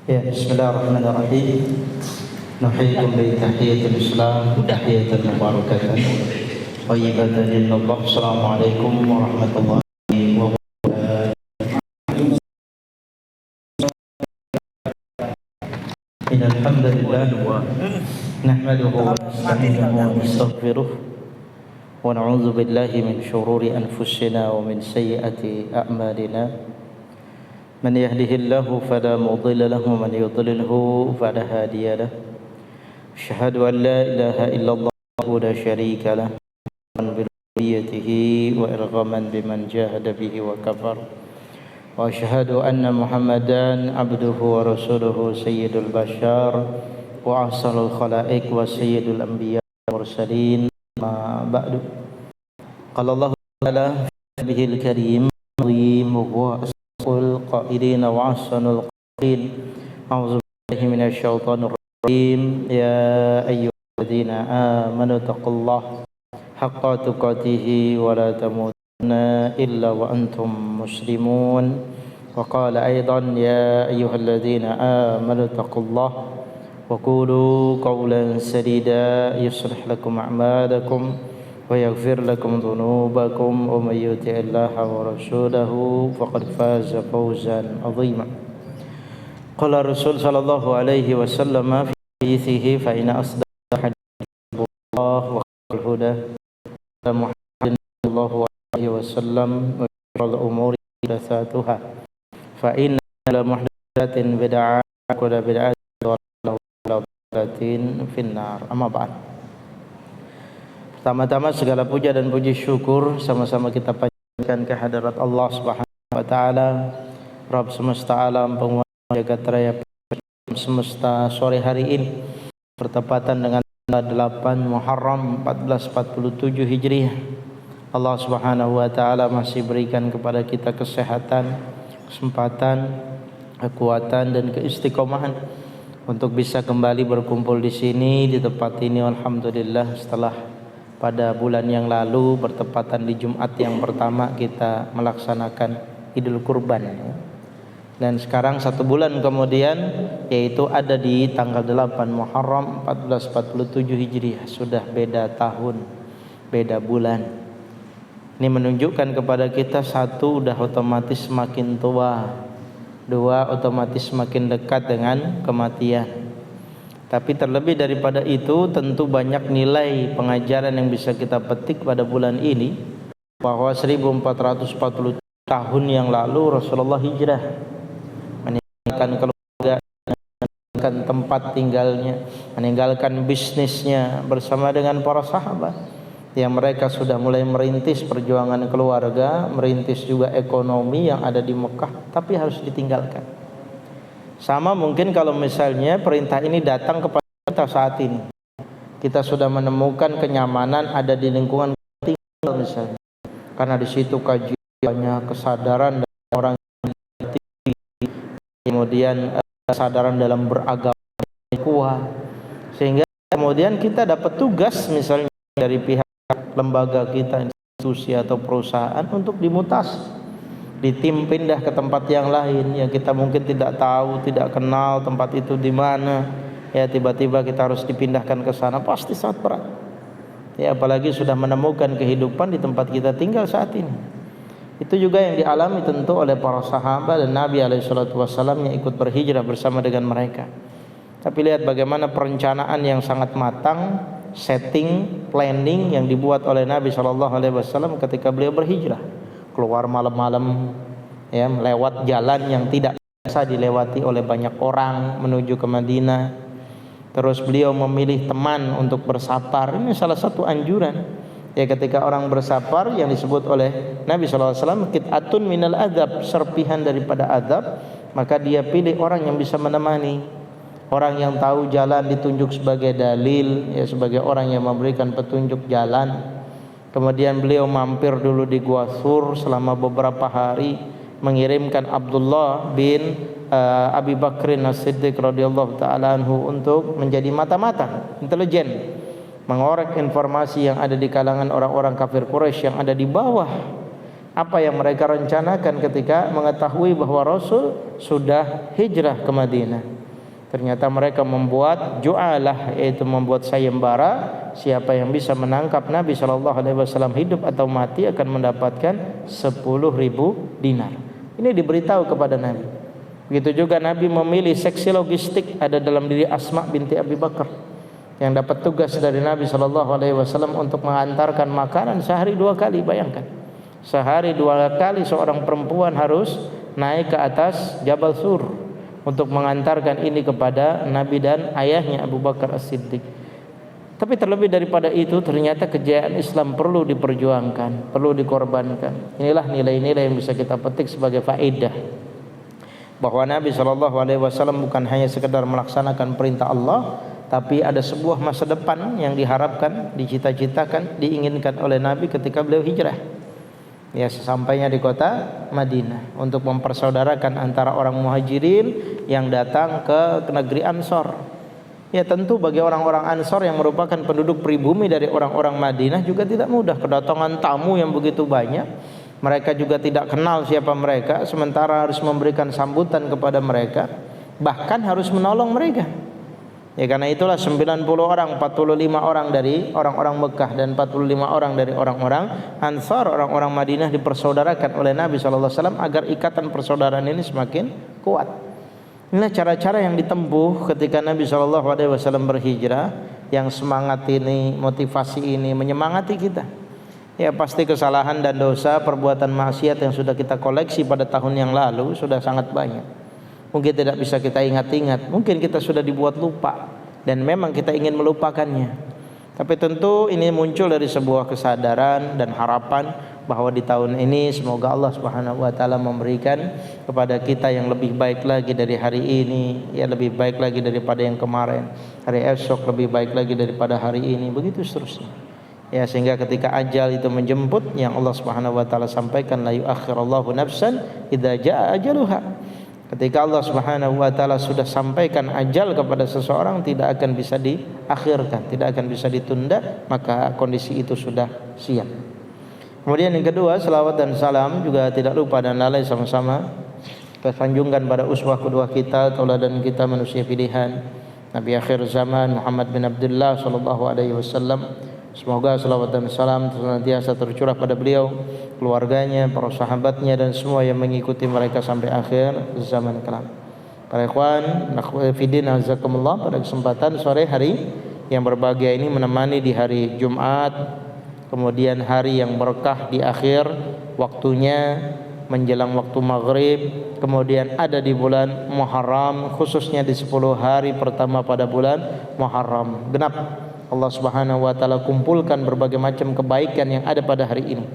Ya, bismillahirrahmanirrahim. Nuhyikum bi tahiyatil Islam, tahiyatul mubarakatan. Thayyibatan lillah. Assalamualaikum warahmatullahi wabarakatuh. Innal hamdalillah nahmaduhu wa nasta'inuhu wa nastaghfiruh wa na'udzu billahi min shururi anfusina wa min sayyiati a'malina. من يهده الله فلا مضل له ومن يضلله فلا هادي له أشهد أن لا إله إلا الله لا شريك له بربوبيته وإرغاما بمن جاهد به وكفر وأشهد أن محمدا عبده ورسوله سيد البشر وأحسن الخلائق وسيد الأنبياء والمرسلين ما بعد قال الله تعالى في كتابه الكريم وهو القائلين وأحسن القائلين أعوذ بالله من الشيطان الرجيم يا أيها الذين آمنوا اتقوا الله حق تقاته ولا تموتن إلا وأنتم مسلمون وقال أيضا يا أيها الذين آمنوا اتقوا الله وقولوا قولا سديدا يصلح لكم أعمالكم ويغفر لكم ذنوبكم ومن يطع الله ورسوله فقد فاز فوزا عظيما قال الرسول صلى الله عليه وسلم في حديثه فإن أصدق الحديث الله وخير الهدى محمد صلى الله عليه وسلم وشر الأمور محدثاتها فإن كل محدثة بدعة وكل بدعة ضلالة في النار أما بعد. Pertama-tama segala puja dan puji syukur sama-sama kita panjatkan kehadirat Allah Subhanahu wa taala, Rabb semesta alam, penguasa jagat raya semesta. Sore hari ini bertepatan dengan 8 Muharram 1447 Hijriah. Allah Subhanahu wa taala masih berikan kepada kita kesehatan, kesempatan, kekuatan dan keistiqomahan untuk bisa kembali berkumpul di sini di tempat ini. Alhamdulillah, setelah pada bulan yang lalu bertepatan di Jumat yang pertama kita melaksanakan Idul Kurban, dan sekarang 1 bulan kemudian, yaitu ada di tanggal 8 Muharram 1447 Hijriah, sudah beda tahun, beda bulan. Ini menunjukkan kepada kita, 1, udah otomatis semakin tua, 2, otomatis semakin dekat dengan kematian. Tapi terlebih daripada itu, tentu banyak nilai pengajaran yang bisa kita petik pada bulan ini, bahwa 1440 tahun yang lalu Rasulullah hijrah, meninggalkan keluarga, meninggalkan tempat tinggalnya, meninggalkan bisnisnya bersama dengan para sahabat yang mereka sudah mulai merintis perjuangan keluarga, merintis juga ekonomi yang ada di Mekah, tapi harus ditinggalkan. Sama mungkin kalau misalnya perintah ini datang kepada kita saat ini, kita sudah menemukan kenyamanan ada di lingkungan tinggal misalnya, karena di situ kajiannya, kesadaran dari orang tinggi, kemudian kesadaran dalam beragama kuat, sehingga kemudian kita dapat tugas misalnya dari pihak lembaga kita, institusi atau perusahaan untuk dimutasi, ditim pindah ke tempat yang lain yang kita mungkin tidak tahu, tidak kenal tempat itu di mana. Ya, tiba-tiba kita harus dipindahkan ke sana, pasti sangat berat. Ya, apalagi sudah menemukan kehidupan di tempat kita tinggal saat ini. Itu juga yang dialami tentu oleh para sahabat dan Nabi SAW yang ikut berhijrah bersama dengan mereka. Tapi lihat bagaimana perencanaan yang sangat matang, setting, planning yang dibuat oleh Nabi SAW ketika beliau berhijrah. Keluar malam-malam, ya, lewat jalan yang tidak biasa dilewati oleh banyak orang menuju ke Madinah. Terus beliau memilih teman untuk bersafar. Ini salah satu anjuran. Ya, ketika orang bersafar yang disebut oleh Nabi SAW qit'atun minal adab, serpihan daripada adab, maka dia pilih orang yang bisa menemani, orang yang tahu jalan, ditunjuk sebagai dalil, ya, sebagai orang yang memberikan petunjuk jalan. Kemudian beliau mampir dulu di Gua Sur selama beberapa hari, mengirimkan Abdullah bin Abi Bakrin As-Siddiq radhiyallahu ta'ala anhu untuk menjadi mata-mata intelijen, mengorek informasi yang ada di kalangan orang-orang kafir Quraisy yang ada di bawah, apa yang mereka rencanakan ketika mengetahui bahwa Rasul sudah hijrah ke Madinah. Ternyata mereka membuat ju'alah, yaitu membuat sayembara, siapa yang bisa menangkap Nabi SAW hidup atau mati akan mendapatkan 10.000 dinar. Ini diberitahu kepada Nabi. Begitu juga Nabi memilih seksi logistik, ada dalam diri Asma binti Abi Bakar yang dapat tugas dari Nabi SAW untuk mengantarkan makanan sehari 2 kali. Bayangkan, sehari 2 kali seorang perempuan harus naik ke atas Jabal Sur untuk mengantarkan ini kepada Nabi dan ayahnya Abu Bakar As-Siddiq. Tapi terlebih daripada itu, ternyata kejayaan Islam perlu diperjuangkan, perlu dikorbankan. Inilah nilai-nilai yang bisa kita petik sebagai faedah, bahwa Nabi SAW bukan hanya sekedar melaksanakan perintah Allah, tapi ada sebuah masa depan yang diharapkan, dicita-citakan, diinginkan oleh Nabi ketika beliau hijrah. Ya, sesampainya di kota Madinah, untuk mempersaudarakan antara orang Muhajirin yang datang ke negeri Ansor. Ya, tentu bagi orang-orang Ansor yang merupakan penduduk pribumi dari orang-orang Madinah juga tidak mudah, kedatangan tamu yang begitu banyak. Mereka juga tidak kenal siapa mereka, sementara harus memberikan sambutan kepada mereka, bahkan harus menolong mereka. Ya, karena itulah 90 orang, 45 orang dari orang-orang Mekah dan 45 orang dari orang-orang Ansar, orang-orang Madinah, dipersaudarakan oleh Nabi SAW agar ikatan persaudaraan ini semakin kuat. Inilah cara-cara yang ditempuh ketika Nabi SAW berhijrah, yang semangat ini, motivasi ini menyemangati kita. Ya, pasti kesalahan dan dosa, perbuatan maksiat yang sudah kita koleksi pada tahun yang lalu sudah sangat banyak. Mungkin tidak bisa kita ingat-ingat, mungkin kita sudah dibuat lupa dan memang kita ingin melupakannya. Tapi tentu ini muncul dari sebuah kesadaran dan harapan bahwa di tahun ini semoga Allah Subhanahu wa taala memberikan kepada kita yang lebih baik lagi dari hari ini, ya, lebih baik lagi daripada yang kemarin, hari esok lebih baik lagi daripada hari ini, begitu seterusnya. Ya, sehingga ketika ajal itu menjemput, yang Allah Subhanahu wa taala sampaikan, la yuakhirullahu nafsan idza jaa ajaluha. Ketika Allah Subhanahu wa taala sudah sampaikan ajal kepada seseorang, tidak akan bisa diakhirkan, tidak akan bisa ditunda, maka kondisi itu sudah siap. Kemudian yang kedua, selawat dan salam juga tidak lupa dan lalai sama-sama kita sanjungkan pada uswah kedua kita, tauladan kita, manusia pilihan, Nabi akhir zaman Muhammad bin Abdullah sallallahu alaihi wasallam. Semoga salawat dan salam senantiasa tercurah pada beliau, keluarganya, para sahabatnya, dan semua yang mengikuti mereka sampai akhir zaman kelak. Para ikhwan, nakhwafidin azakumullah, pada kesempatan sore hari yang berbahagia ini menemani di hari Jumat, kemudian hari yang berkah di akhir waktunya menjelang waktu maghrib, kemudian ada di bulan Muharram, khususnya di 10 hari pertama pada bulan Muharram genap. Allah Subhanahu wa taala kumpulkan berbagai macam kebaikan yang ada pada hari ini.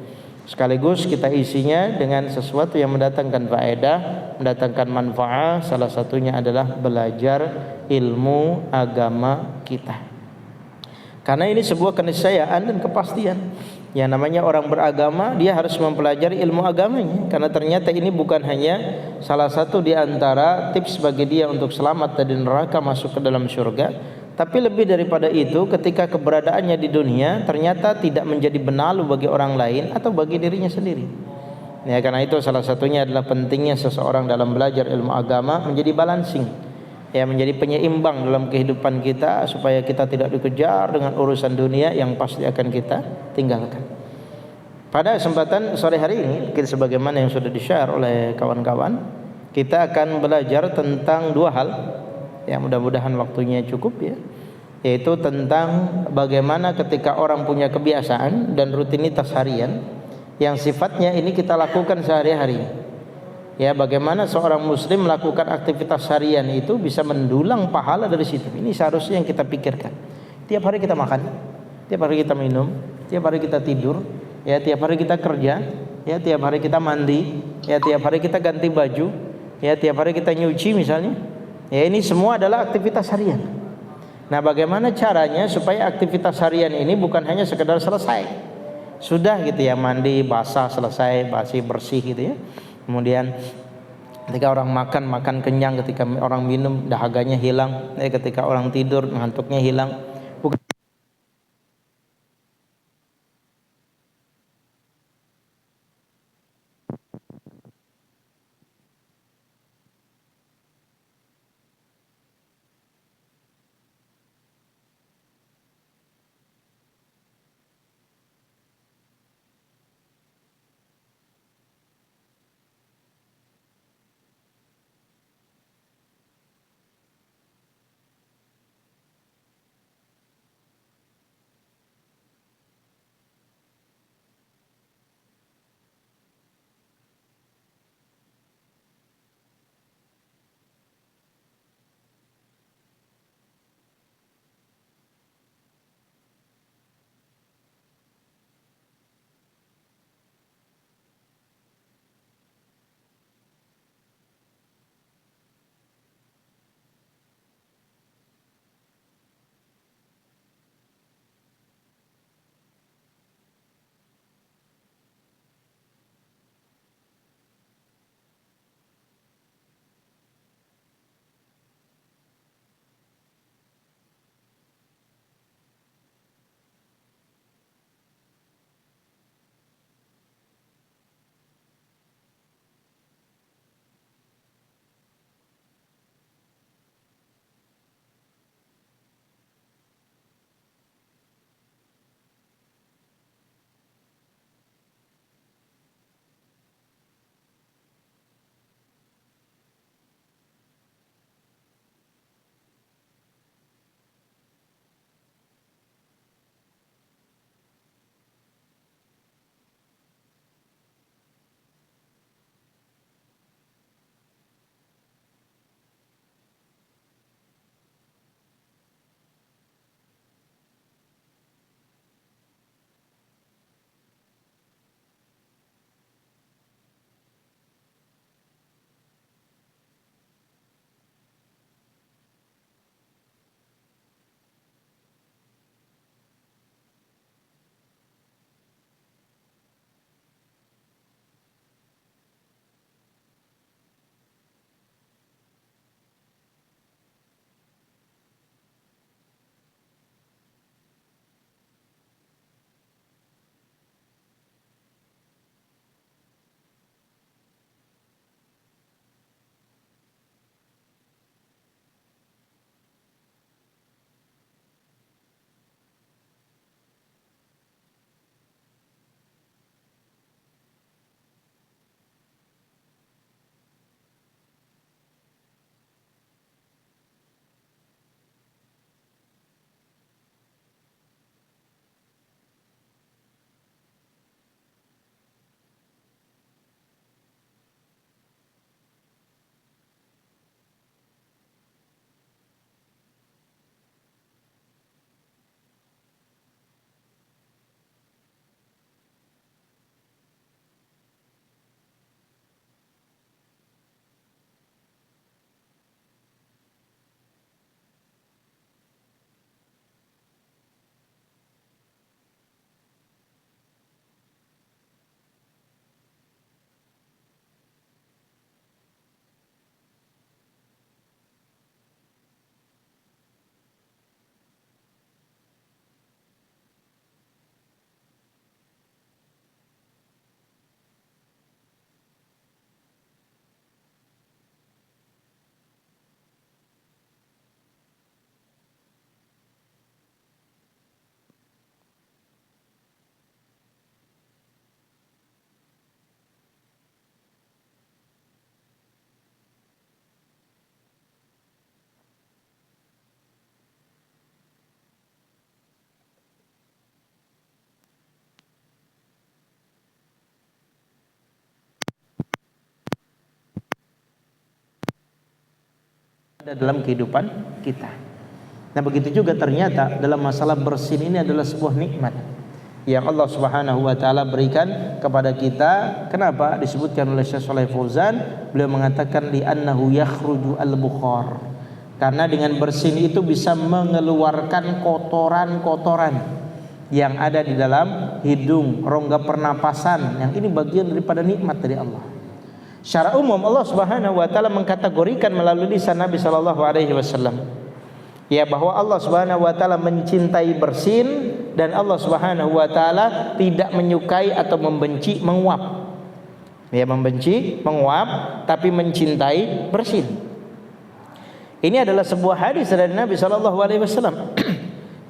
Sekaligus kita isinya dengan sesuatu yang mendatangkan faedah, mendatangkan manfaat. Salah satunya adalah belajar ilmu agama kita. Karena ini sebuah keniscayaan dan kepastian. Yang namanya orang beragama, dia harus mempelajari ilmu agamanya. Karena ternyata ini bukan hanya salah satu di antara tips bagi dia untuk selamat dari neraka, masuk ke dalam surga, tapi lebih daripada itu, ketika keberadaannya di dunia ternyata tidak menjadi benalu bagi orang lain atau bagi dirinya sendiri. Ya, karena itu salah satunya adalah pentingnya seseorang dalam belajar ilmu agama menjadi balancing, ya, menjadi penyeimbang dalam kehidupan kita, supaya kita tidak dikejar dengan urusan dunia yang pasti akan kita tinggalkan. Pada kesempatan sore hari ini, sebagaimana yang sudah di-share oleh kawan-kawan, kita akan belajar tentang dua hal. Ya, mudah-mudahan waktunya cukup ya. Yaitu tentang bagaimana ketika orang punya kebiasaan dan rutinitas harian yang sifatnya ini kita lakukan sehari-hari. Ya, bagaimana seorang muslim melakukan aktivitas harian itu bisa mendulang pahala dari situ. Ini seharusnya yang kita pikirkan. Tiap hari kita makan, tiap hari kita minum, tiap hari kita tidur, ya tiap hari kita kerja, ya tiap hari kita mandi, ya tiap hari kita ganti baju, ya tiap hari kita nyuci misalnya. Ya ini semua adalah aktivitas harian. Nah, bagaimana caranya supaya aktivitas harian ini bukan hanya sekedar selesai, sudah gitu ya, mandi basah selesai, bersih gitu ya. Kemudian ketika orang makan kenyang, ketika orang minum dahaganya hilang, ketika orang tidur ngantuknya hilang. Bukan. ada dalam kehidupan kita. Nah, begitu juga ternyata dalam masalah bersin ini adalah sebuah nikmat yang Allah Subhanahu wa taala berikan kepada kita. Kenapa? Disebutkan oleh Syekh Shalih Fauzan, beliau mengatakan li'annahu yakhruju al-bukhar. Karena dengan bersin itu bisa mengeluarkan kotoran-kotoran yang ada di dalam hidung, rongga pernapasan, yang ini bagian daripada nikmat dari Allah. Secara umum Allah Subhanahu wa taala mengkategorikan melalui lisan Nabi sallallahu alaihi wasallam ya bahwa Allah Subhanahu wa taala mencintai bersin dan Allah Subhanahu wa taala tidak menyukai atau membenci menguap. Ya, membenci menguap tapi mencintai bersin. Ini adalah sebuah hadis dari Nabi sallallahu alaihi wasallam.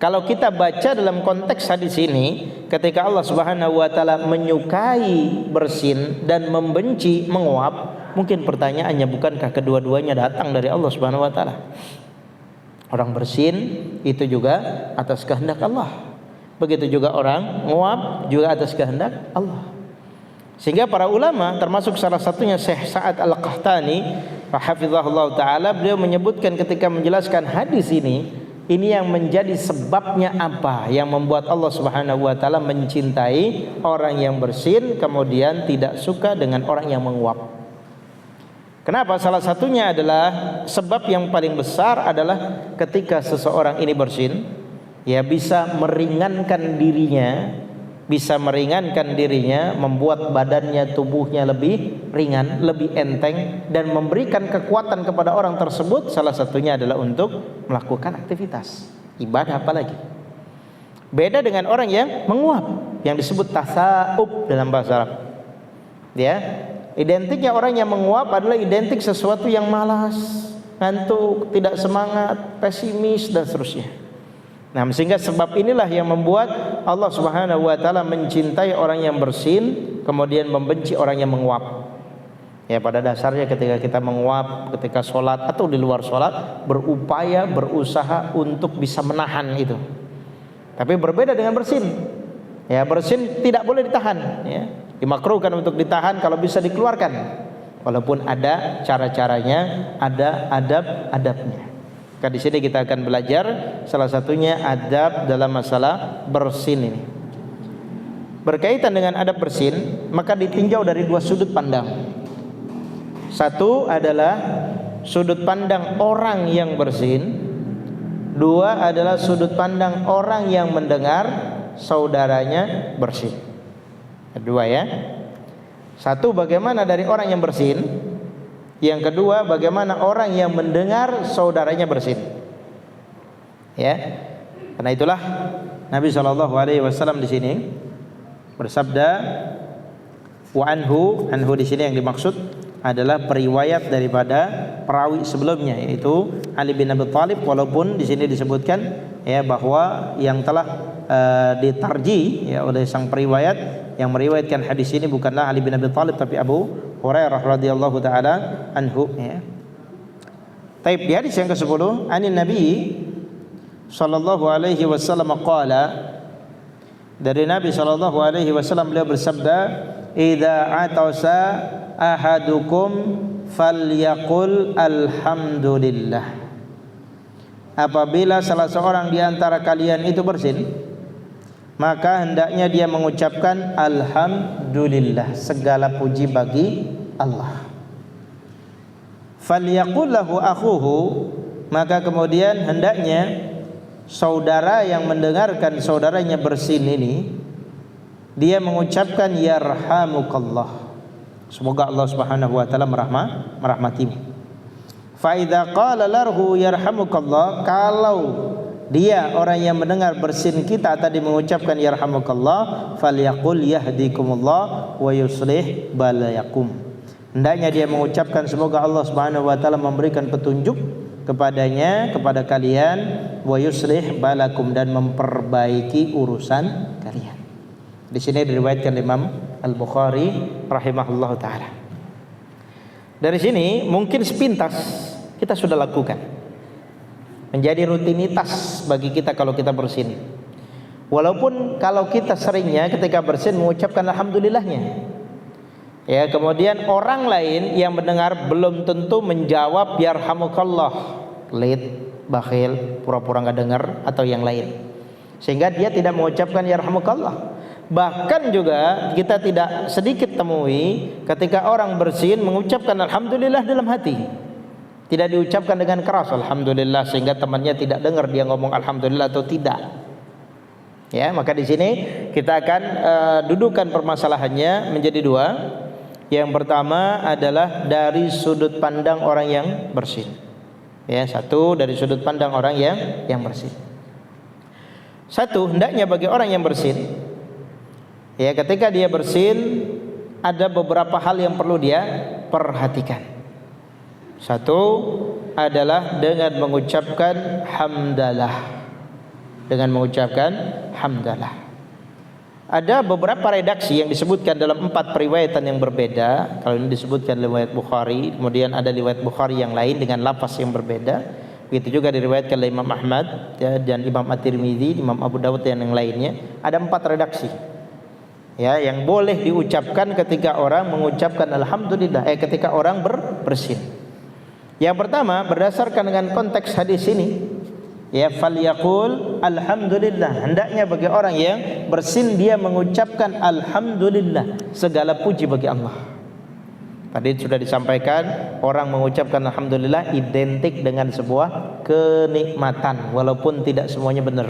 Kalau kita baca dalam konteks hadis ini, ketika Allah Subhanahu wa taala menyukai bersin dan membenci menguap, mungkin pertanyaannya, bukankah kedua-duanya datang dari Allah Subhanahu wa taala? Orang bersin itu juga atas kehendak Allah. Begitu juga orang menguap juga atas kehendak Allah. Sehingga para ulama, termasuk salah satunya Syekh Sa'ad Al-Qahtani hafizahullah taala, beliau menyebutkan ketika menjelaskan hadis ini yang menjadi sebabnya apa yang membuat Allah Subhanahu wa taala mencintai orang yang bersin kemudian tidak suka dengan orang yang menguap. Kenapa? Salah satunya adalah sebab yang paling besar adalah ketika seseorang ini bersin, ya bisa meringankan dirinya, membuat badannya, tubuhnya lebih ringan, lebih enteng, dan memberikan kekuatan kepada orang tersebut. Salah satunya adalah untuk melakukan aktivitas ibadah apalagi. Beda dengan orang yang menguap, yang disebut tasa'ub dalam bahasa Arab. Ya, identiknya orang yang menguap adalah identik sesuatu yang malas, ngantuk, tidak semangat, pesimis dan seterusnya. Nah, sehingga sebab inilah yang membuat Allah Subhanahu wa taala mencintai orang yang bersin, kemudian membenci orang yang menguap. Ya, pada dasarnya ketika kita menguap ketika sholat atau di luar sholat, berusaha untuk bisa menahan itu. Tapi berbeda dengan bersin. Ya, bersin tidak boleh ditahan, ya. Dimakruhkan untuk ditahan, kalau bisa dikeluarkan. Walaupun ada cara-caranya, ada adab-adabnya. Di sini kita akan belajar salah satunya adab dalam masalah bersin ini. Berkaitan dengan adab bersin, maka ditinjau dari dua sudut pandang. Satu adalah sudut pandang orang yang bersin. Dua adalah sudut pandang orang yang mendengar saudaranya bersin. Kedua ya. Satu, bagaimana dari orang yang bersin. Yang kedua, bagaimana orang yang mendengar saudaranya bersin. Ya, karena itulah Nabi SAW di sini bersabda, wa anhu di sini yang dimaksud adalah periwayat daripada perawi sebelumnya, yaitu Ali bin Abi Thalib. Walaupun di sini disebutkan ya bahwa yang telah ditarji ya oleh sang periwayat yang meriwayatkan hadis ini bukanlah Ali bin Abi Thalib tapi Abu Hurairah radhiyallahu taala anhu ya. Taib, di hadis yang ke-10, anin Nabi sallallahu alaihi wasallam qala, dari Nabi sallallahu alaihi wasallam beliau bersabda, idza atasa ahadukum falyaqul alhamdulillah. Apabila salah seorang di antara kalian itu bersin, maka hendaknya dia mengucapkan alhamdulillah, segala puji bagi Allah. Falyaqul lahu akhuhu, maka kemudian hendaknya saudara yang mendengarkan saudaranya bersin ini, dia mengucapkan yarhamukallah, semoga Allah Subhanahu wa taala merahmatimu. Fa idza qala lahu yarhamukallah, kalau dia orang yang mendengar bersin kita tadi mengucapkan yarhamukallah, falyaqul yahdikumullah wa yuslih balayakum, hendaknya dia mengucapkan semoga Allah Subhanahu wa taala memberikan petunjuk kepadanya, kepada kalian, wa yuslih balakum, dan memperbaiki urusan kalian. Di sini diriwayatkan Imam Al-Bukhari rahimahullahu taala. Dari sini mungkin sepintas kita sudah lakukan, menjadi rutinitas bagi kita kalau kita bersin. Walaupun kalau kita seringnya ketika bersin mengucapkan alhamdulillahnya, ya, kemudian orang lain yang mendengar belum tentu menjawab yarhamukallah. pelit, bakhil, pura-pura nggak dengar atau yang lain, sehingga dia tidak mengucapkan yarhamukallah. Bahkan juga kita tidak sedikit temui ketika orang bersin mengucapkan alhamdulillah dalam hati, tidak diucapkan dengan keras alhamdulillah sehingga temannya tidak dengar dia ngomong alhamdulillah atau tidak. Ya, maka di sini kita akan dudukkan permasalahannya menjadi dua. Yang pertama adalah dari sudut pandang orang yang bersin. Ya, satu dari sudut pandang orang yang bersin. Satu, hendaknya bagi orang yang bersin, ya, ketika dia bersin ada beberapa hal yang perlu dia perhatikan. Satu adalah dengan mengucapkan hamdalah. Dengan mengucapkan hamdalah. Ada beberapa redaksi yang disebutkan dalam 4 periwayatan yang berbeda. Kalau ini disebutkan riwayat Bukhari, kemudian ada riwayat Bukhari yang lain dengan lafaz yang berbeda. Begitu juga diriwayatkan oleh Imam Ahmad, ya, dan Imam At-Tirmidzi, Imam Abu Dawud dan yang lainnya. Ada 4 redaksi, ya, yang boleh diucapkan ketika orang mengucapkan alhamdulillah, ketika orang bersin. Yang pertama berdasarkan dengan konteks hadis ini, ya, falyaqul alhamdulillah, hendaknya bagi orang yang bersin dia mengucapkan alhamdulillah, segala puji bagi Allah. Tadi sudah disampaikan, orang mengucapkan alhamdulillah identik dengan sebuah kenikmatan walaupun tidak semuanya benar.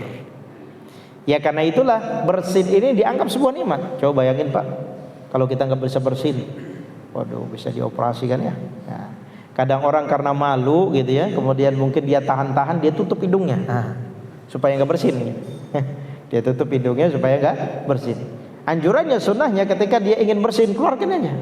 Ya, karena itulah bersin ini dianggap sebuah nikmat. Coba bayangin Pak, kalau kita nggak bisa bersin, waduh, bisa dioperasi kan ya. Nah, kadang orang karena malu gitu ya, kemudian mungkin dia tahan-tahan, dia tutup hidungnya, supaya nggak bersin. Dia tutup hidungnya supaya nggak bersin. Anjurannya, sunnahnya ketika dia ingin bersin, keluarkan aja.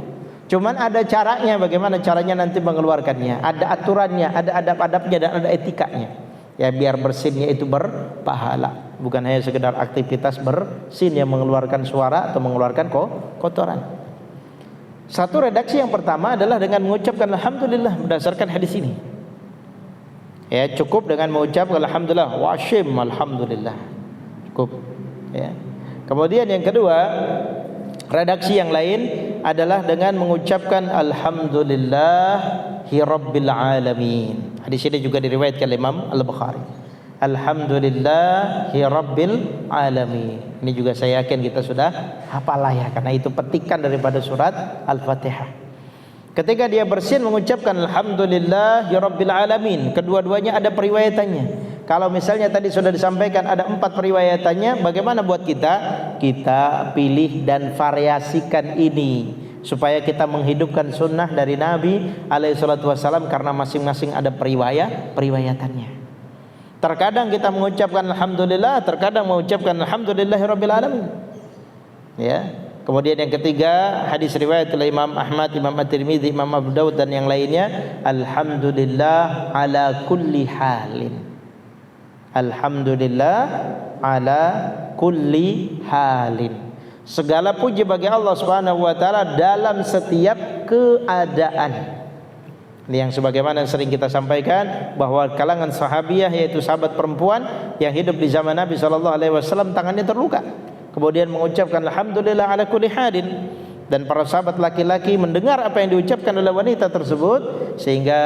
Cuman ada caranya, bagaimana caranya nanti mengeluarkannya. Ada aturannya, ada adab-adabnya dan ada etikanya. Ya, biar bersinnya itu berpahala, bukan hanya sekedar aktivitas bersin yang mengeluarkan suara atau mengeluarkan kotoran. Satu redaksi yang pertama adalah dengan mengucapkan alhamdulillah berdasarkan hadis ini. Ya, cukup dengan mengucapkan alhamdulillah, wasyim alhamdulillah. Cukup. Ya. Kemudian yang kedua, redaksi yang lain adalah dengan mengucapkan alhamdulillahi rabbil alamin. Hadis ini juga diriwayatkan oleh Imam Al-Bukhari. Alhamdulillahi rabbil alamin. Ini juga saya yakin kita sudah hafal lah ya, karena itu petikan daripada surat Al-Fatihah. Ketika dia bersin mengucapkan alhamdulillahi rabbil alamin, kedua-duanya ada periwayatannya. Kalau misalnya tadi sudah disampaikan ada 4 periwayatannya, bagaimana buat kita? Kita pilih dan variasikan ini supaya kita menghidupkan sunnah dari Nabi alaihissalam, karena masing-masing ada periwayatannya. Terkadang kita mengucapkan alhamdulillah, terkadang mengucapkan alhamdulillahirabbil alamin. Ya. Kemudian yang ketiga, hadis riwayat oleh Imam Ahmad, Imam At-Tirmidzi, Imam Abu Dawud dan yang lainnya, alhamdulillah ala kulli halin. Alhamdulillah ala kulli halin. Segala puji bagi Allah Subhanahu wa taala dalam setiap keadaan. Ini yang sebagaimana sering kita sampaikan, bahwa kalangan sahabiah, yaitu sahabat perempuan yang hidup di zaman Nabi sallallahu alaihi wasallam, tangannya terluka, kemudian mengucapkan alhamdulillah ala kulli halin, dan para sahabat laki-laki mendengar apa yang diucapkan oleh wanita tersebut, sehingga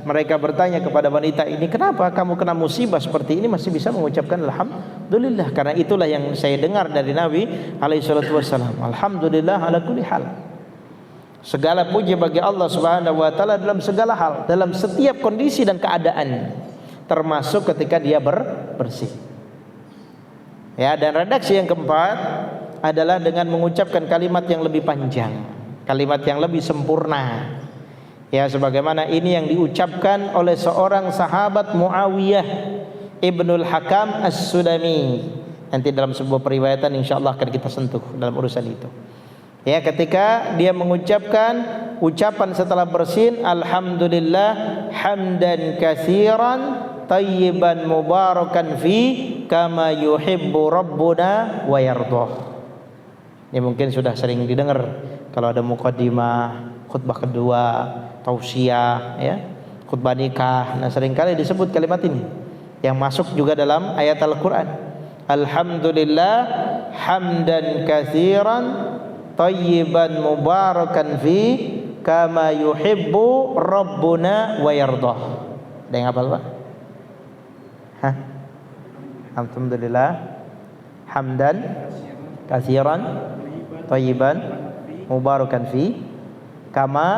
mereka bertanya kepada wanita ini, kenapa kamu kena musibah seperti ini masih bisa mengucapkan alhamdulillah? Karena itulah yang saya dengar dari Nabi alaihissalam, alhamdulillah ala kulli hal. Segala puji bagi Allah Subhanahu wa taala dalam segala hal, dalam setiap kondisi dan keadaan, termasuk ketika dia bersih. Ya, dan redaksi yang keempat adalah dengan mengucapkan kalimat yang lebih panjang, kalimat yang lebih sempurna. Ya, sebagaimana ini yang diucapkan oleh seorang sahabat Muawiyah Ibnul Hakam As-Sulami. Nanti dalam sebuah periwayatan insyaallah akan kita sentuh dalam urusan itu. Ya, ketika dia mengucapkan ucapan setelah bersin, alhamdulillah hamdan katsiran tayyiban mubarakan fi kama yuhibbu rabbuna wa yardah. Ini mungkin sudah sering didengar kalau ada muqaddimah, khutbah kedua, tausiah, ya, khutbah nikah. Nah, seringkali disebut kalimat ini yang masuk juga dalam ayat Al-Qur'an. Alhamdulillah hamdan katsiran tayyiban mubarakan fi kama yuhibbu rabbuna wa yardah. Ada yang hafal Pak? Hah? Alhamdulillah hamdan katsiran thayyiban mubarakan fi kama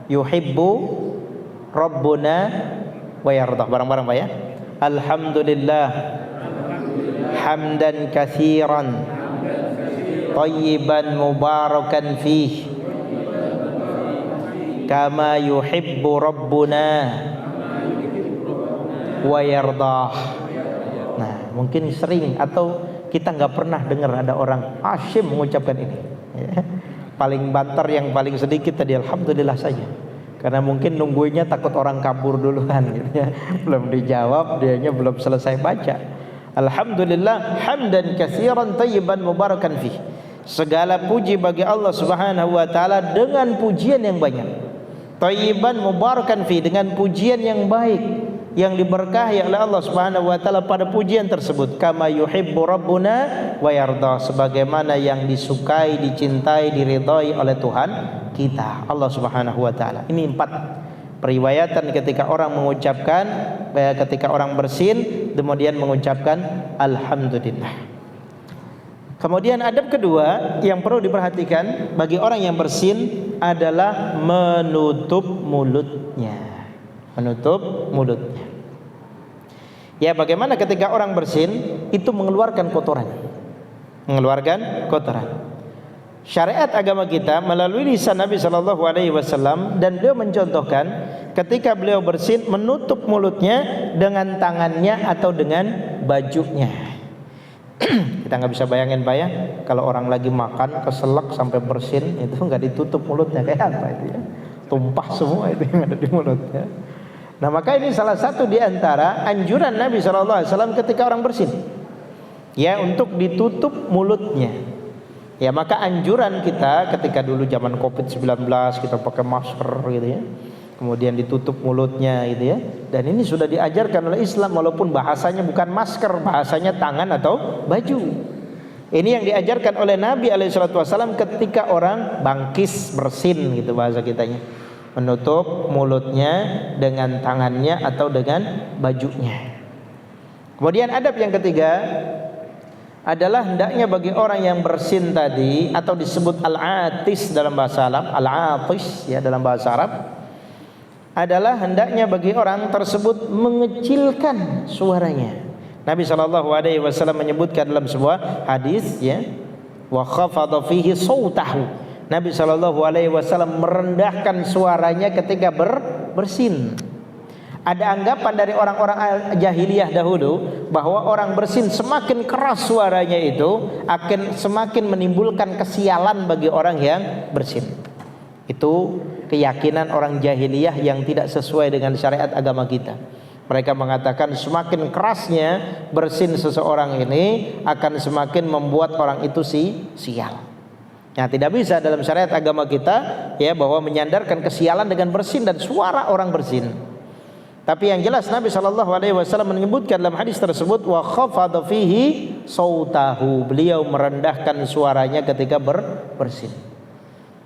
yuhibbu rabbuna wa yardah. Bareng-bareng Pak ya. Alhamdulillah hamdan katsiran thayyiban mubarakan fi kama yuhibbu rabbuna wa yardah. Nah, mungkin sering atau kita nggak pernah dengar ada orang asyik mengucapkan ini. Paling banter yang paling sedikit tadi alhamdulillah saja. Karena mungkin nungguinnya takut orang kabur duluan gitu ya. Belum dijawab, dianya belum selesai baca. Alhamdulillah hamdan katsiran thayyiban mubarakan fi. Segala puji bagi Allah Subhanahu wa taala dengan pujian yang banyak. Thayyiban mubarakan fi, dengan pujian yang baik yang diberkahi oleh Allah Subhanahu wa taala pada pujian tersebut. Kama yuhibbu rabbuna wa yarda, sebagaimana yang disukai, dicintai, diridhai oleh Tuhan kita Allah Subhanahu wa taala. Ini 4 periwayatan ketika orang mengucapkan, ketika orang bersin kemudian mengucapkan alhamdulillah. Kemudian adab kedua yang perlu diperhatikan bagi orang yang bersin adalah menutup mulutnya. Menutup mulutnya. Ya, bagaimana ketika orang bersin itu mengeluarkan kotoran. Mengeluarkan kotoran. Syariat agama kita melalui lisan Nabi sallallahu alaihi wasallam, dan beliau mencontohkan ketika beliau bersin menutup mulutnya dengan tangannya atau dengan bajunya. Kita nggak bisa bayangin Pak ya, kalau orang lagi makan keselak sampai bersin itu nggak ditutup mulutnya, kayak apa itu ya, tumpah semua itu yang ada di mulutnya. Nah, maka ini salah satu di antara anjuran Nabi SAW ketika orang bersin, ya, untuk ditutup mulutnya. Ya, maka anjuran kita ketika dulu zaman COVID-19 kita pakai masker gitu ya, kemudian ditutup mulutnya gitu ya. Dan ini sudah diajarkan oleh Islam, walaupun bahasanya bukan masker, bahasanya tangan atau baju. Ini yang diajarkan oleh Nabi SAW ketika orang bangkis bersin gitu bahasa kitanya, menutup mulutnya dengan tangannya atau dengan bajunya. Kemudian adab yang ketiga adalah hendaknya bagi orang yang bersin tadi, atau disebut al-atis dalam bahasa Arab, al-atis ya dalam bahasa Arab, adalah hendaknya bagi orang tersebut mengecilkan suaranya. Nabi SAW menyebutkan dalam sebuah hadis ya, wa khafadha fihi sautahu. Nabi SAW merendahkan suaranya ketika bersin. Ada anggapan dari orang-orang jahiliyah dahulu bahwa orang bersin semakin keras suaranya itu akan semakin menimbulkan kesialan bagi orang yang bersin. Itu keyakinan orang jahiliyah yang tidak sesuai dengan syariat agama kita. Mereka mengatakan semakin kerasnya bersin seseorang ini akan semakin membuat orang itu sial. Nah, tidak bisa dalam syariat agama kita ya bahwa menyandarkan kesialan dengan bersin dan suara orang bersin. Tapi yang jelas Nabi SAW menyebutkan dalam hadis tersebut wa khafadha fihi sautahu, beliau merendahkan suaranya ketika bersin.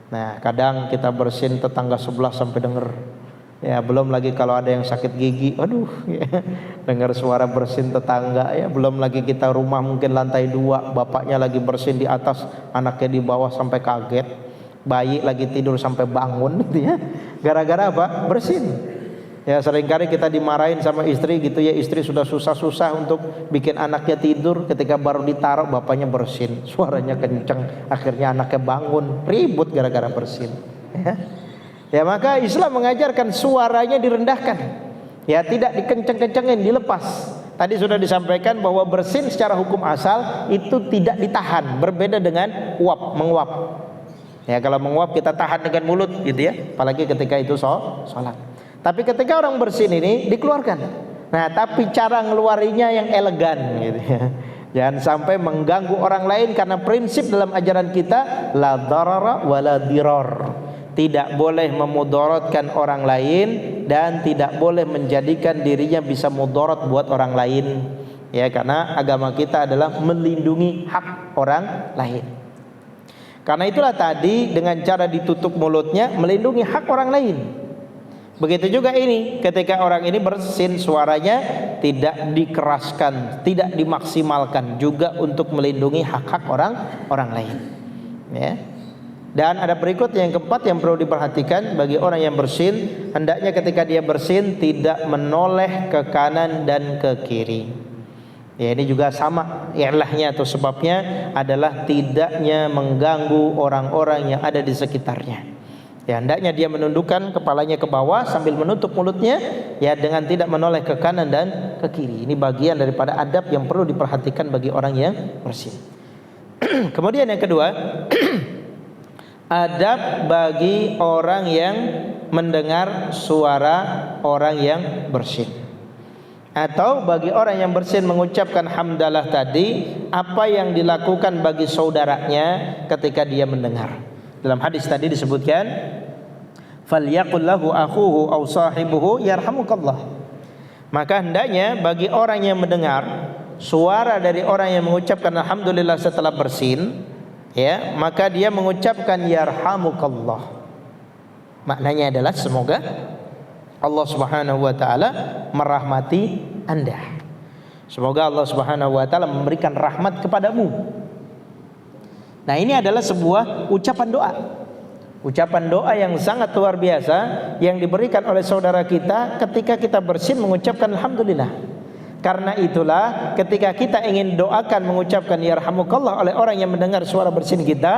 Nah, kadang kita bersin tetangga sebelah sampai dengar. Ya, belum lagi kalau ada yang sakit gigi, aduh ya, dengar suara bersin tetangga ya. Belum lagi kita rumah mungkin lantai 2, bapaknya lagi bersin di atas, anaknya di bawah sampai kaget, bayi lagi tidur sampai bangun gitu ya. Gara-gara apa? Bersin. Ya, seringkali kita dimarahin sama istri gitu ya, istri sudah susah-susah untuk bikin anaknya tidur, ketika baru ditaruh bapaknya bersin, suaranya kenceng, akhirnya anaknya bangun, ribut gara-gara bersin. Ya, maka Islam mengajarkan suaranya direndahkan, ya, tidak dikenceng-kencengin, dilepas. Tadi sudah disampaikan bahwa bersin secara hukum asal itu tidak ditahan, berbeda dengan menguap. Ya, kalau menguap kita tahan dengan mulut gitu ya, apalagi ketika itu sholat. Tapi ketika orang bersin ini dikeluarkan. Nah, tapi cara ngeluarinya yang elegan gitu ya. Jangan sampai mengganggu orang lain, karena prinsip dalam ajaran kita la darara wa la dirar. Tidak boleh memudaratkan orang lain dan tidak boleh menjadikan dirinya bisa mudarat buat orang lain. Ya, karena agama kita adalah melindungi hak orang lain. Karena itulah tadi dengan cara ditutup mulutnya melindungi hak orang lain. Begitu juga ini, ketika orang ini bersin, suaranya tidak dikeraskan, tidak dimaksimalkan, juga untuk melindungi hak-hak orang lain. Ya. Dan ada berikutnya yang keempat yang perlu diperhatikan bagi orang yang bersin, hendaknya ketika dia bersin tidak menoleh ke kanan dan ke kiri. Ya, ini juga sama, ilahnya atau sebabnya adalah tidaknya mengganggu orang-orang yang ada di sekitarnya. Ya, hendaknya dia menundukkan kepalanya ke bawah sambil menutup mulutnya, ya, dengan tidak menoleh ke kanan dan ke kiri. Ini bagian daripada adab yang perlu diperhatikan bagi orang yang bersin. Kemudian yang kedua, adab bagi orang yang mendengar suara orang yang bersin, atau bagi orang yang bersin mengucapkan hamdalah tadi, apa yang dilakukan bagi saudaranya ketika dia mendengar. Dalam hadis tadi disebutkan, falyaqul lahu akhuhu aw sahibuhu yarhamukallah. Maka hendaknya bagi orang yang mendengar suara dari orang yang mengucapkan alhamdulillah setelah bersin, ya, maka dia mengucapkan yarhamukallah. Maknanya adalah semoga Allah Subhanahu wa taala merahmati Anda. Semoga Allah Subhanahu wa taala memberikan rahmat kepadamu. Nah, ini adalah sebuah ucapan doa. Ucapan doa yang sangat luar biasa yang diberikan oleh saudara kita ketika kita bersin mengucapkan alhamdulillah. Karena itulah ketika kita ingin doakan mengucapkan yarhamukallah oleh orang yang mendengar suara bersin kita,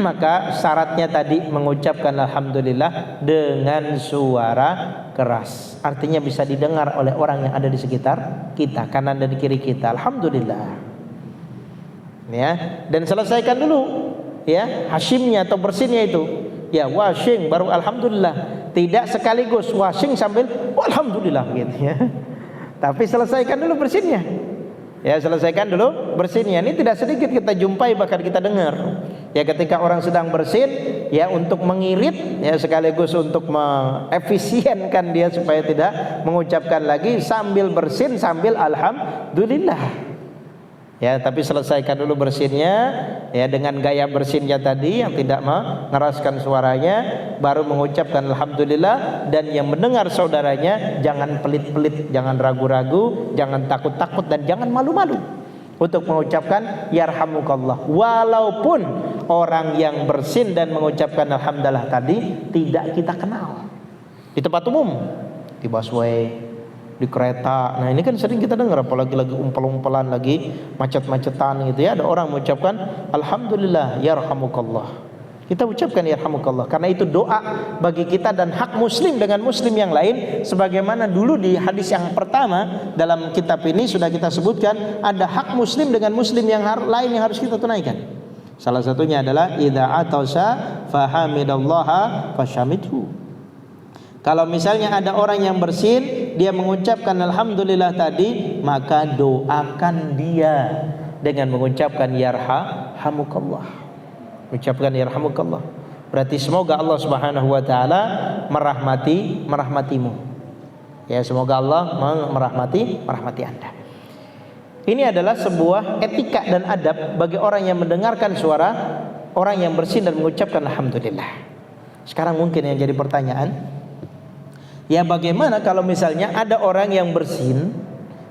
maka syaratnya tadi mengucapkan alhamdulillah dengan suara keras. Artinya bisa didengar oleh orang yang ada di sekitar kita, kanan dan kiri kita. Alhamdulillah. Ya, dan selesaikan dulu, ya, hashimnya atau bersinnya itu. Ya, washing baru alhamdulillah. Tidak sekaligus washing sambil alhamdulillah gitu ya. Tapi selesaikan dulu bersinnya. Ya, selesaikan dulu bersinnya. Ini tidak sedikit kita jumpai, bahkan kita dengar. Ya, ketika orang sedang bersin, ya, untuk mengirit, ya, sekaligus untuk mengefisienkan dia supaya tidak mengucapkan lagi sambil bersin sambil alhamdulillah. Ya, tapi selesaikan dulu bersinnya, ya, dengan gaya bersinnya tadi yang tidak mengeraskan suaranya, baru mengucapkan alhamdulillah. Dan yang mendengar saudaranya jangan pelit-pelit, jangan ragu-ragu, jangan takut-takut, dan jangan malu-malu untuk mengucapkan yarhamukallah. Walaupun orang yang bersin dan mengucapkan alhamdulillah tadi tidak kita kenal, di tempat umum, di busway, di kereta. Nah, ini kan sering kita dengar, apalagi lagi umpel-umpelan, lagi macet-macetan gitu ya, ada orang mengucapkan alhamdulillah yarhamukallah. Kita ucapkan yarhamukallah karena itu doa bagi kita dan hak muslim dengan muslim yang lain. Sebagaimana dulu di hadis yang pertama dalam kitab ini sudah kita sebutkan, ada hak muslim dengan muslim yang lain yang harus kita tunaikan. Salah satunya adalah idza atasa fahamidallaha fashamidhu. Kalau misalnya ada orang yang bersin, dia mengucapkan alhamdulillah tadi, maka doakan dia dengan mengucapkan yarhamukallah. Ucapkan yarhamukallah. Berarti semoga Allah Subhanahu wa taala merahmatimu. Ya, semoga Allah merahmati Anda. Ini adalah sebuah etika dan adab bagi orang yang mendengarkan suara orang yang bersin dan mengucapkan alhamdulillah. Sekarang mungkin yang jadi pertanyaan, ya, bagaimana kalau misalnya ada orang yang bersin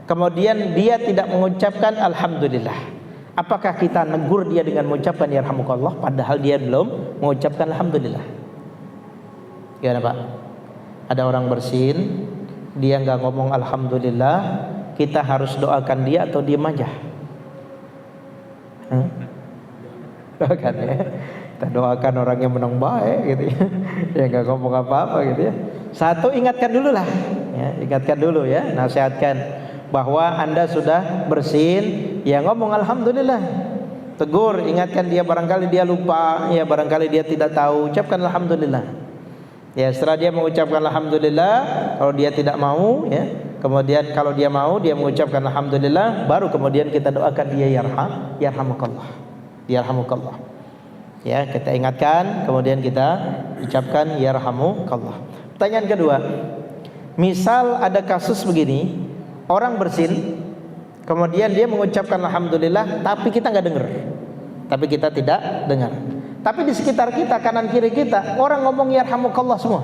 kemudian dia tidak mengucapkan alhamdulillah? Apakah kita negur dia dengan mengucapkan yarhamukallah padahal dia belum mengucapkan alhamdulillah? Gimana, Pak? Ada orang bersin, dia nggak ngomong alhamdulillah, kita harus doakan dia atau diam aja? Doakan ya. Kita doakan orang yang menang baik gitu ya. Ya, nggak ngomong apa-apa gitu ya. Satu, ingatkan dulu lah, ya, ingatkan dulu ya, nasihatkan bahwa Anda sudah bersin, ya, ngomong alhamdulillah. Tegur, ingatkan dia, barangkali dia lupa, ya, barangkali dia tidak tahu, ucapkan alhamdulillah. Ya, setelah dia mengucapkan alhamdulillah, kalau dia tidak mau, ya, kemudian kalau dia mau, dia mengucapkan alhamdulillah, baru kemudian kita doakan dia yarhamukallah. Ya, kita ingatkan, kemudian kita ucapkan yarhamukallah. Pertanyaan kedua, misal ada kasus begini, orang bersin, kemudian dia mengucapkan alhamdulillah, tapi kita nggak dengar, tapi kita tidak dengar. Tapi di sekitar kita, kanan kiri kita, orang ngomong yarhamukallah semua.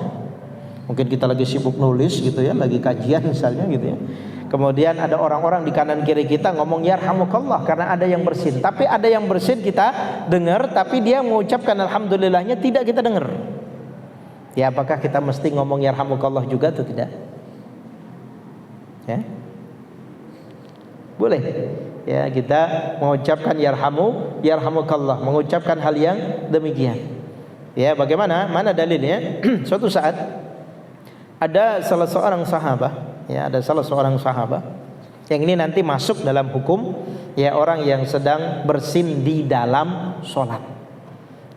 Mungkin kita lagi sibuk nulis gitu ya, lagi kajian misalnya gitu ya. Kemudian ada orang-orang di kanan kiri kita ngomong yarhamukallah karena ada yang bersin. Tapi ada yang bersin kita dengar, tapi dia mengucapkan alhamdulillahnya tidak kita dengar. Ya, apakah kita mesti ngomong yarhamukallah juga atau tidak? Ya, boleh. Ya, kita mengucapkan yarhamukallah, mengucapkan hal yang demikian. Ya, bagaimana? Mana dalilnya? Suatu saat ada salah seorang sahabat, ya, ada salah seorang sahabat yang ini nanti masuk dalam hukum ya orang yang sedang bersin di dalam sholat.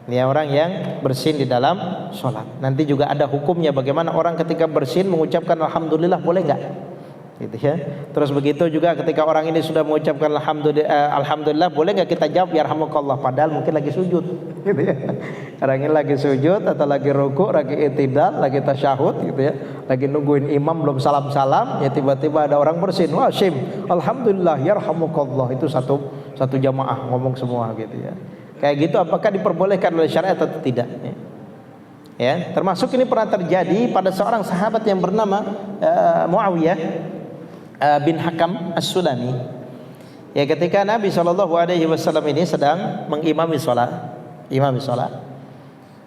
Ya, orang yang bersin di dalam sholat. Nanti juga ada hukumnya bagaimana orang ketika bersin mengucapkan alhamdulillah boleh enggak? Gitu ya. Terus begitu juga ketika orang ini sudah mengucapkan alhamdulillah boleh enggak kita jawab yarhamukallah padahal mungkin lagi sujud gitu ya. Orang ini lagi sujud atau lagi rukuk, lagi i'tidal, lagi tasyahud gitu ya. Lagi nungguin imam belum salam-salam, ya tiba-tiba ada orang bersin. Wah, syim, alhamdulillah yarhamukallah. Itu satu jamaah ngomong semua gitu ya. Kayak gitu apakah diperbolehkan oleh syariat atau tidak? Ya, termasuk ini pernah terjadi pada seorang sahabat yang bernama Muawiyah bin Hakam As-Sulami. Ya, ketika Nabi SAW ini sedang mengimami sholat,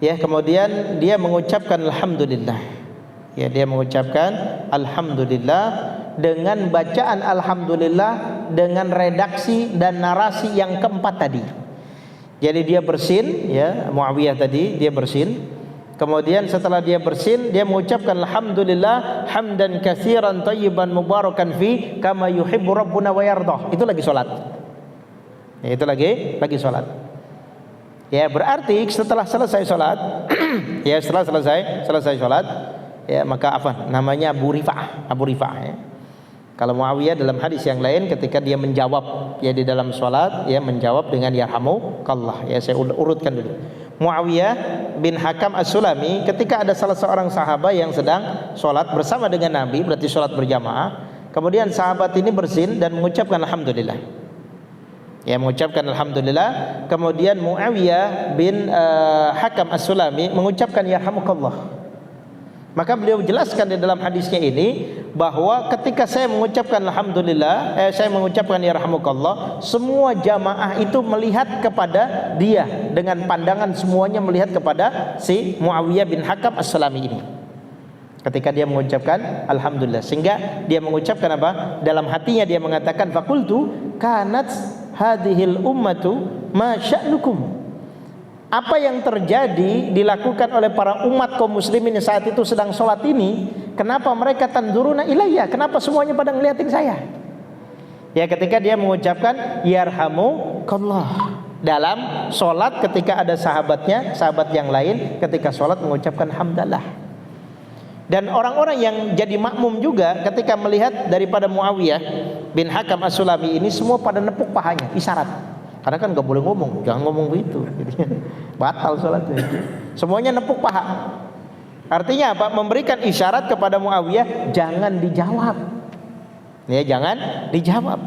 ya, kemudian dia mengucapkan alhamdulillah. Ya, dia mengucapkan alhamdulillah dengan bacaan alhamdulillah dengan redaksi dan narasi yang keempat tadi. Jadi dia bersin, ya, Muawiyah tadi dia bersin. Kemudian setelah dia bersin, dia mengucapkan alhamdulillah hamdan katsiran thayyiban mubarakan fi kama yuhibbu rabbuna wa yardah. Itu lagi salat. Ya, itu lagi salat. Ya, berarti setelah selesai salat ya, setelah selesai salat, ya, maka apa? Namanya Abu Rifa'ah ya. Kalau Muawiyah dalam hadis yang lain ketika dia menjawab ya di dalam salat, ya menjawab dengan yarhamukallah. Ya, saya urutkan dulu. Muawiyah bin Hakam As-Sulami ketika ada salah seorang sahabat yang sedang sholat bersama dengan Nabi, berarti sholat berjamaah. Kemudian sahabat ini bersin dan mengucapkan alhamdulillah. Ya, mengucapkan alhamdulillah. Kemudian Muawiyah bin Hakam As-Sulami mengucapkan yarhamukallah. Maka beliau jelaskan di dalam hadisnya ini bahwa ketika saya mengucapkan alhamdulillah, saya mengucapkan yarhamukallah, semua jamaah itu melihat kepada dia dengan pandangan semuanya melihat kepada si Muawiyah bin Hakam As-Sulami ini. Ketika dia mengucapkan alhamdulillah, sehingga dia mengucapkan apa? Dalam hatinya dia mengatakan faqultu kanat hadhil ummatu ma sya'nukum. Apa yang terjadi dilakukan oleh para umat kaum muslimin saat itu sedang sholat ini, kenapa mereka tanduruna ilayya, kenapa semuanya pada ngeliatin saya? Ya, ketika dia mengucapkan yarhamukallah dalam sholat, ketika ada sahabat yang lain ketika sholat mengucapkan hamdalah. Dan orang-orang yang jadi makmum juga ketika melihat daripada Muawiyah bin Hakam As-Sulami ini semua pada nepuk pahanya, isyarat. Karena kan nggak boleh ngomong, jangan ngomong begitu, batal sholatnya. Semuanya nepuk paha. Artinya apa? Memberikan isyarat kepada Muawiyah jangan dijawab. Ya, jangan dijawab.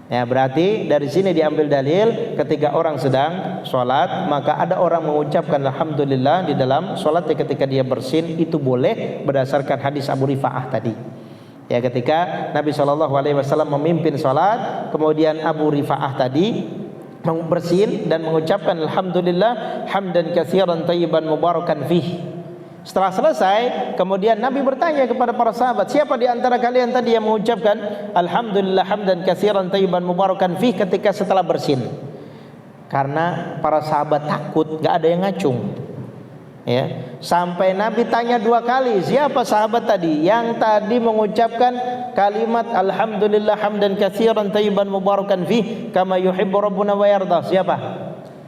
Ya, berarti dari sini diambil dalil ketika orang sedang sholat maka ada orang mengucapkan alhamdulillah di dalam sholat ketika dia bersin, itu boleh berdasarkan hadis Abu Rifa'ah tadi. Ya, ketika Nabi SAW memimpin sholat, kemudian Abu Rifa'ah tadi bersin dan mengucapkan alhamdulillah hamdan katsiran thayyiban mubarakan fih. Setelah selesai, kemudian Nabi bertanya kepada para sahabat, siapa di antara kalian tadi yang mengucapkan alhamdulillah hamdan katsiran thayyiban mubarakan fih ketika setelah bersin? Karena para sahabat takut gak ada yang ngacung. Ya, sampai Nabi tanya 2 kali, siapa sahabat tadi yang tadi mengucapkan kalimat alhamdulillah hamdan katsiran thayyiban mubarakan fih kama yuhibbu rabbuna wa yardah? Siapa?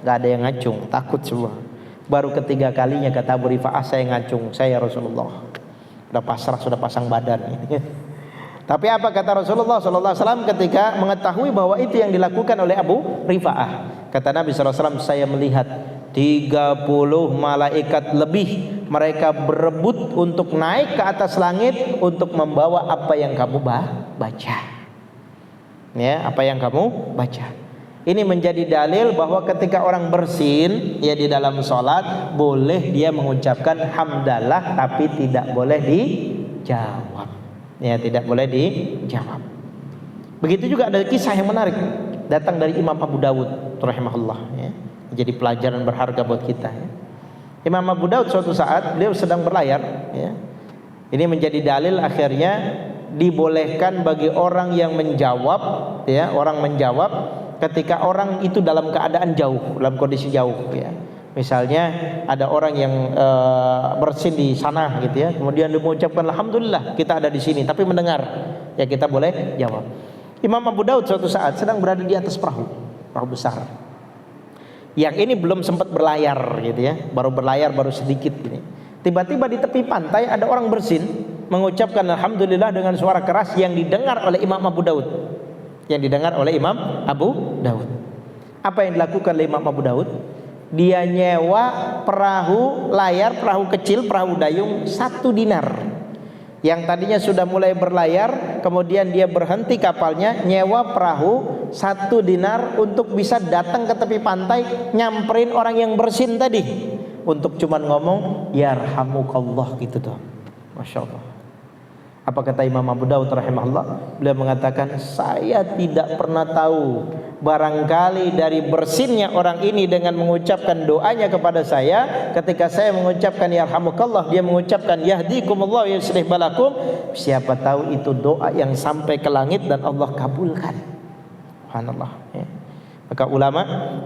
Enggak ada yang ngacung, takut semua. Baru ketiga kalinya kata Abu Rifa'ah, saya ngacung, saya Rasulullah. Sudah pasrah, sudah pasang badan. Tapi apa kata Rasulullah SAW ketika mengetahui bahwa itu yang dilakukan oleh Abu Rifa'ah? Kata Nabi SAW, saya melihat 30 malaikat lebih, mereka berebut untuk naik ke atas langit untuk membawa apa yang kamu baca. Ya, apa yang kamu baca. Ini menjadi dalil bahwa ketika orang bersin ya di dalam sholat, boleh dia mengucapkan hamdalah, tapi tidak boleh dijawab. Ya, tidak boleh dijawab. Begitu juga ada kisah yang menarik datang dari Imam Abu Dawud rahimahullah, ya. Jadi pelajaran berharga buat kita, ya. Imam Abu Dawud suatu saat beliau sedang berlayar, ya. Ini menjadi dalil akhirnya dibolehkan bagi orang yang menjawab, ya, orang menjawab ketika orang itu dalam keadaan jauh, dalam kondisi jauh, ya. Misalnya ada orang yang bersin di sana gitu, ya, kemudian dia mengucapkan alhamdulillah kita ada di sini, tapi mendengar, ya, kita boleh jawab. Imam Abu Daud suatu saat sedang berada di atas perahu besar, yang ini belum sempat berlayar gitu, ya, baru berlayar baru sedikit ini. Tiba-tiba di tepi pantai ada orang bersin mengucapkan alhamdulillah dengan suara keras yang didengar oleh Imam Abu Daud. Yang didengar oleh Imam Abu Daud. Apa yang dilakukan oleh Imam Abu Daud? Dia nyewa perahu layar, perahu kecil, perahu dayung 1 dinar. Yang tadinya sudah mulai berlayar, kemudian dia berhenti kapalnya, nyewa perahu 1 dinar untuk bisa datang ke tepi pantai, nyamperin orang yang bersin tadi, untuk cuman ngomong yarhamukallah gitu tuh. Masya Allah. Apa kata Imam Abu Dawud rahimahullah? Beliau mengatakan, saya tidak pernah tahu, barangkali dari bersinnya orang ini dengan mengucapkan doanya kepada saya, ketika saya mengucapkan yarhamukallah, dia mengucapkan yahdikumullah wa yuslih balakum, siapa tahu itu doa yang sampai ke langit dan Allah kabulkan. Subhanallah, ya. Maka ulama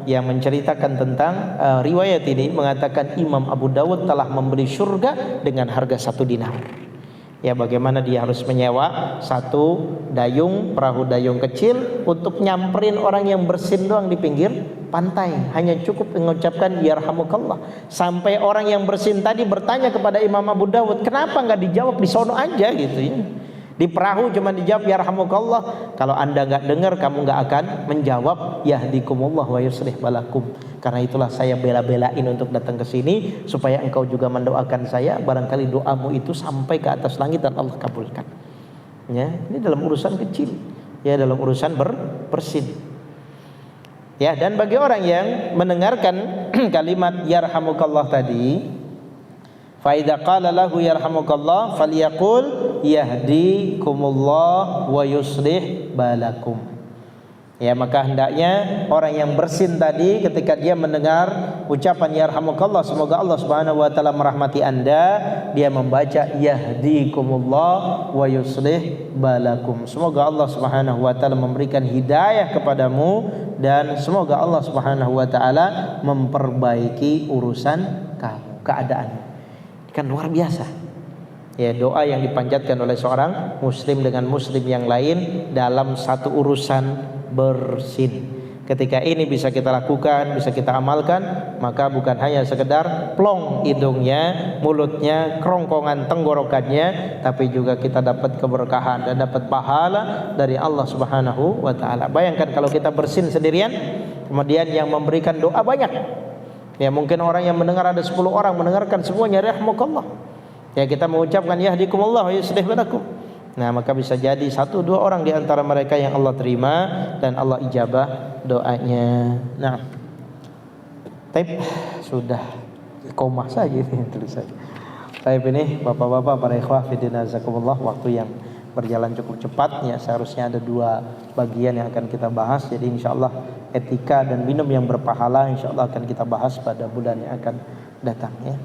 yang menceritakan tentang riwayat ini mengatakan Imam Abu Dawud telah membeli surga dengan harga 1 dinar. Ya, bagaimana dia harus menyewa 1 dayung, perahu dayung kecil untuk nyamperin orang yang bersin doang di pinggir pantai, hanya cukup mengucapkan yarhamukallah. Sampai orang yang bersin tadi bertanya kepada Imam Abu Dawud, kenapa nggak dijawab di sono aja gitu, ya. Di perahu cuma dijawab yarhamukallah. Kalau anda nggak dengar, kamu nggak akan menjawab yahdikumullah wa yuslih balakum. Karena itulah saya bela-belain untuk datang ke sini supaya engkau juga mendoakan saya, barangkali doamu itu sampai ke atas langit dan Allah kabulkan. Ya, ini dalam urusan kecil, ya, dalam urusan bersin. Ya, dan bagi orang yang mendengarkan kalimat yarhamukallah tadi, fa idza qala lahu yarhamukallah falyaqul yahdikumullah wa yuslih balakum. Ya, maka hendaknya orang yang bersin tadi ketika dia mendengar ucapan yarhamukallah, semoga Allah Subhanahu wa taala merahmati Anda, dia membaca yahdikumullah wa yuslih balakum. Semoga Allah Subhanahu wa taala memberikan hidayah kepadamu dan semoga Allah Subhanahu wa taala memperbaiki urusan kamu, keadaanmu. Kan luar biasa. Ya, doa yang dipanjatkan oleh seorang muslim dengan muslim yang lain dalam satu urusan bersin. Ketika ini bisa kita lakukan, bisa kita amalkan, maka bukan hanya sekedar plong hidungnya, mulutnya, kerongkongan tenggorokannya, tapi juga kita dapat keberkahan dan dapat pahala dari Allah Subhanahu wa taala. Bayangkan kalau kita bersin sendirian, kemudian yang memberikan doa banyak. Ya, mungkin orang yang mendengar ada 10 orang mendengarkan semuanya rahmukallah. Ya, kita mengucapkan yahdikumullah wa yuslih balakum. Nah, maka bisa jadi 1-2 orang di antara mereka yang Allah terima dan Allah ijabah doanya. Nah, taib sudah koma saja ini tulis saja. Taib ini bapak-bapak para ikhwah fillah jazakumullah, waktu yang berjalan cukup cepat, ya. Seharusnya ada 2 bagian yang akan kita bahas. Jadi insyaallah etika dan minum yang berpahala insyaallah akan kita bahas pada bulan yang akan datang, ya.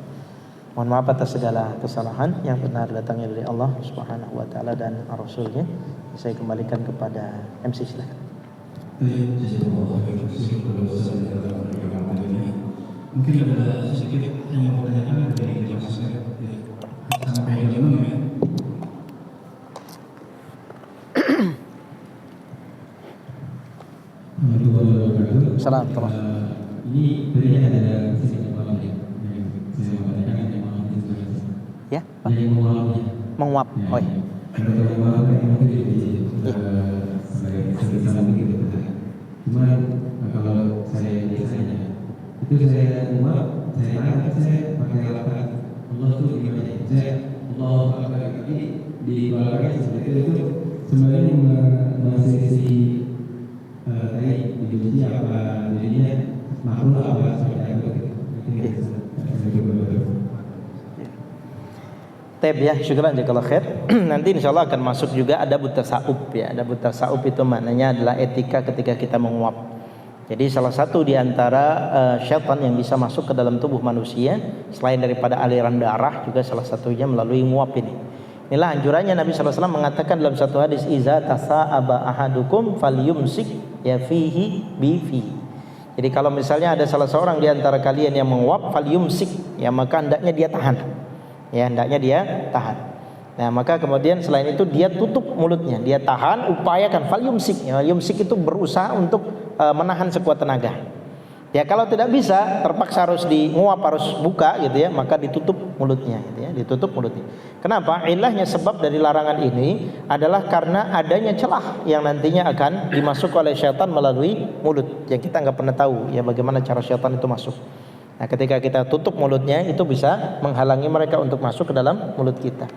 Mohon maaf atas segala kesalahan, yang benar datangnya dari Allah Subhanahu wa taala dan Rasulnya. Saya kembalikan kepada MC, silakan. Mungkin ada sedikit hanya pertanyaan dari jamaah saya sampai jam ya. Assalamualaikum. Ini berinya ada sedikit malam ya. Saya mau tanyakan yang malam itu. Ya, yang menguap. Oh iya. Sebagai salam gitu. Cuma kalau saya biasanya itu saya menguap, saya tanya, saya pakai lafaz Allah itu gimana ya? Saya Allah ini di belakangnya seperti itu sebenarnya masih tadi di benci apa jadinya makruh apa seperti apa gitu. Tab ya, syukran jazakallahu khair. Nanti insyaallah akan masuk juga ada tasawuf ya. Ada tasawuf itu maknanya adalah etika ketika kita menguap. Jadi salah satu di antara syaitan yang bisa masuk ke dalam tubuh manusia selain daripada aliran darah juga salah satunya melalui nguap ini. Inilah anjurannya Nabi sallallahu alaihi wasallam mengatakan dalam satu hadis, iza tasa'aba ahadukum falyumsik ya fihi bi fi. Jadi kalau misalnya ada salah seorang di antara kalian yang menguap, falyumsik ya maka hendaknya dia tahan. Ya hendaknya dia tahan. Nah maka kemudian selain itu dia tutup mulutnya, dia tahan, upayakan falyumsik. Ya, yumsik itu berusaha untuk menahan sekuat tenaga. Ya kalau tidak bisa, terpaksa harus nguap, harus buka gitu ya, maka ditutup mulutnya gitu ya, ditutup mulutnya. Kenapa? Ilahnya sebab dari larangan ini adalah karena adanya celah yang nantinya akan dimasuk oleh syaitan melalui mulut. Yang kita nggak pernah tahu ya bagaimana cara syaitan itu masuk. Nah, ketika kita tutup mulutnya itu bisa menghalangi mereka untuk masuk ke dalam mulut kita.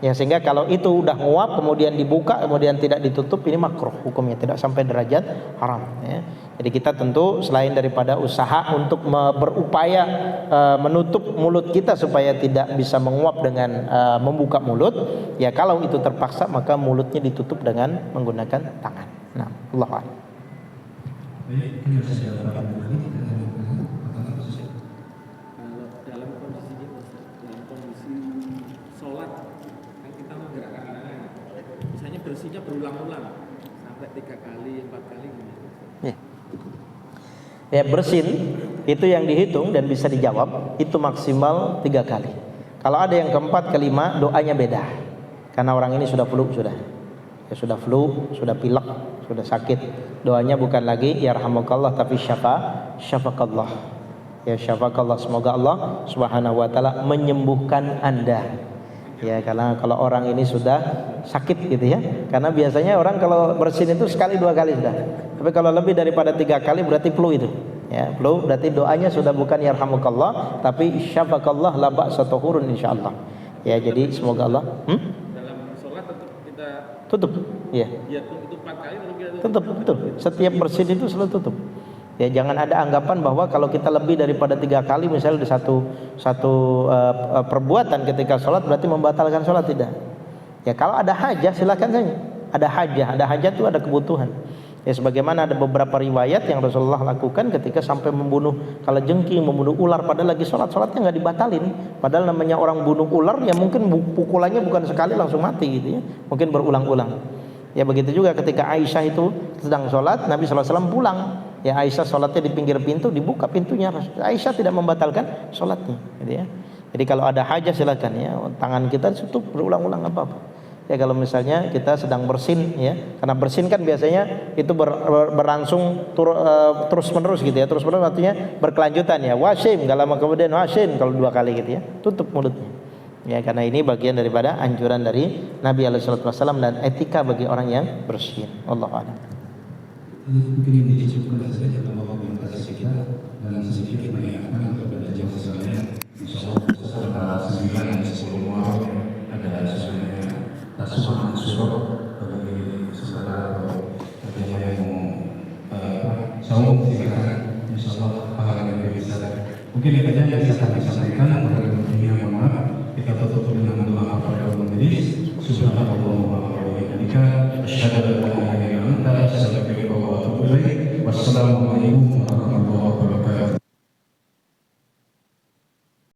Ya, sehingga kalau itu udah nguap kemudian dibuka kemudian tidak ditutup ini makruh hukumnya, tidak sampai derajat haram ya. Jadi kita tentu selain daripada usaha untuk berupaya menutup mulut kita supaya tidak bisa menguap dengan membuka mulut, ya kalau itu terpaksa maka mulutnya ditutup dengan menggunakan tangan. Nah, Allahu a'lam. Bersihnya berulang-ulang sampai 3 kali, 4 kali gitu. Ya bersin itu yang dihitung dan bisa dijawab itu maksimal 3 kali. Kalau ada yang keempat, kelima doanya beda. Karena orang ini sudah flu sudah. Ya sudah flu, sudah pilek, sudah sakit. Doanya bukan lagi yarhamukallah tapi syafakallah. Ya syafakallah, semoga Allah Subhanahu wa taala menyembuhkan Anda. Ya karena kalau orang ini sudah sakit gitu ya, karena biasanya orang kalau bersin itu sekali 2 kali sudah, tapi kalau lebih daripada 3 kali berarti flu itu ya, flu berarti doanya sudah bukan yarhamukallah tapi syafakallah la ba'sa tahurun insyaallah ya. Jadi semoga Allah dalam sholat tetap kita tutup ya, itu 4 kali kita tutup betul, setiap bersin itu selalu tutup. Ya jangan ada anggapan bahwa kalau kita lebih daripada 3 kali misalnya di satu perbuatan ketika sholat berarti membatalkan sholat, tidak. Ya kalau ada hajah silakan saja. Ada hajat itu ada kebutuhan. Ya sebagaimana ada beberapa riwayat yang Rasulullah lakukan ketika sampai membunuh kalajengking, membunuh ular padahal lagi sholatnya nggak dibatalin. Padahal namanya orang bunuh ular ya mungkin pukulannya bukan sekali langsung mati gitu ya. Mungkin berulang-ulang. Ya begitu juga ketika Aisyah itu sedang sholat, Nabi SAW pulang. Ya Aisyah sholatnya di pinggir pintu, dibuka pintunya. Aisyah tidak membatalkan sholatnya gitu ya. Jadi kalau ada hajah silakan ya, tangan kita tutup berulang-ulang apa-apa. Ya kalau misalnya kita sedang bersin ya, karena bersin kan biasanya itu berlangsung terus menerus gitu ya, terus menerus artinya berkelanjutan ya. Wasim, gak lama kemudian wasim kalau 2 kali gitu ya, tutup mulutnya. Ya karena ini bagian daripada anjuran dari Nabi SAW dan etika bagi orang yang bersin. Wallahu a'lam. Mungkin ini disebutkan saja bahwa komunikasi kita dan sedikit mengingatkan kepada jemaah sekalian. Insyaallah setelah 9 dan 10 Muharram ada sebenarnya tasawuf surah bagi saudara atau yang mau saum silakan. Insyaallah pahala yang lebih besar. Mungkin itu saja yang bisa kami sampaikan. Mohon maaf.